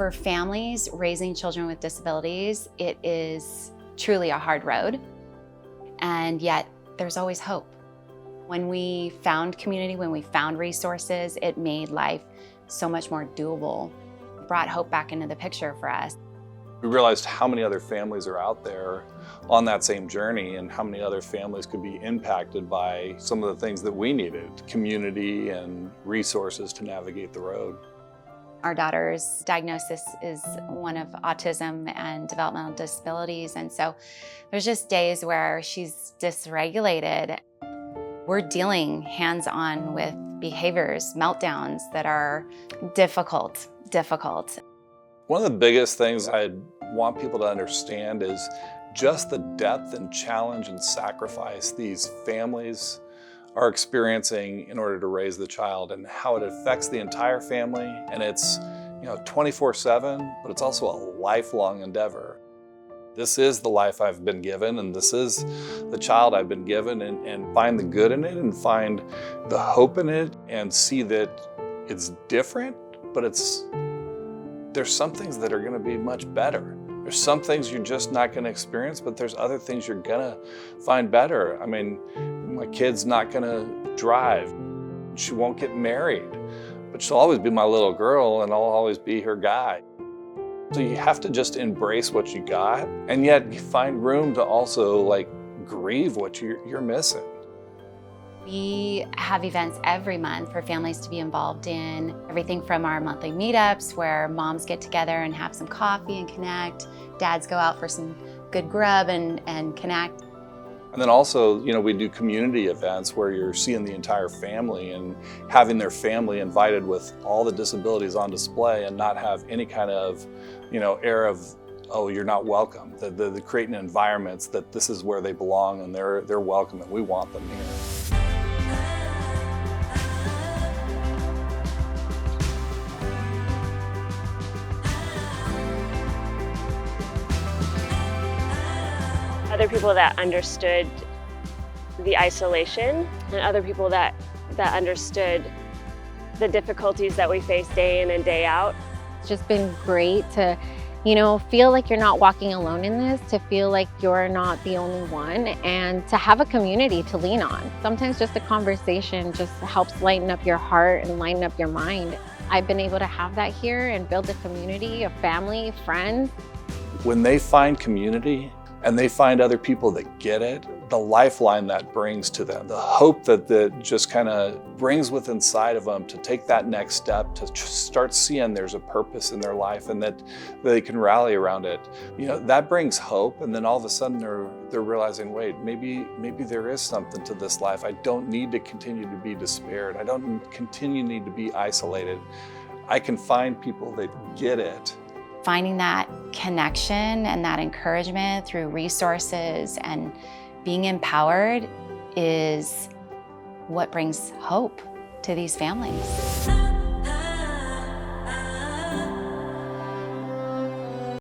For families raising children with disabilities, it is truly a hard road, and yet there's always hope. When we found community, when we found resources, it made life so much more doable, brought hope back into the picture for us. We realized how many other families are out there on that same journey and how many other families could be impacted by some of the things that we needed, community and resources to navigate the road. Our daughter's diagnosis is one of autism and developmental disabilities, and so there's just days where she's dysregulated. We're dealing hands-on with behaviors, meltdowns that are difficult. One of the biggest things I want people to understand is just the depth and challenge and sacrifice these families are experiencing in order to raise the child, and how it affects the entire family. And it's 24/7, but it's also a lifelong endeavor. This is the life I've been given, and this is the child I've been given, and find the good in it and find the hope in it and see that it's different, but there's some things that are going to be much better. There's some things you're just not going to experience, but there's other things you're going to find better. I mean, my kid's not going to drive. She won't get married, but she'll always be my little girl, and I'll always be her guy. So you have to just embrace what you got, and yet find room to also grieve what you're missing. We have events every month for families to be involved in, everything from our monthly meetups where moms get together and have some coffee and connect, dads go out for some good grub and connect. And then also, we do community events where you're seeing the entire family and having their family invited with all the disabilities on display, and not have any kind of, air of, oh, you're not welcome. The creating environments that this is where they belong and they're welcome and we want them here. Other people that understood the isolation, and other people that understood the difficulties that we face day in and day out. It's just been great to, feel like you're not walking alone in this, to feel like you're not the only one, and to have a community to lean on. Sometimes just a conversation just helps lighten up your heart and lighten up your mind. I've been able to have that here and build a community, a family, friends. When they find community, and they find other people that get it, the lifeline that brings to them, the hope that just kind of brings within inside of them to take that next step, to start seeing there's a purpose in their life and that they can rally around it. That brings hope, and then all of a sudden they're realizing, wait, maybe there is something to this life. I don't need to continue to be despaired. I don't need to be isolated. I can find people that get it. Finding that connection and that encouragement through resources and being empowered is what brings hope to these families.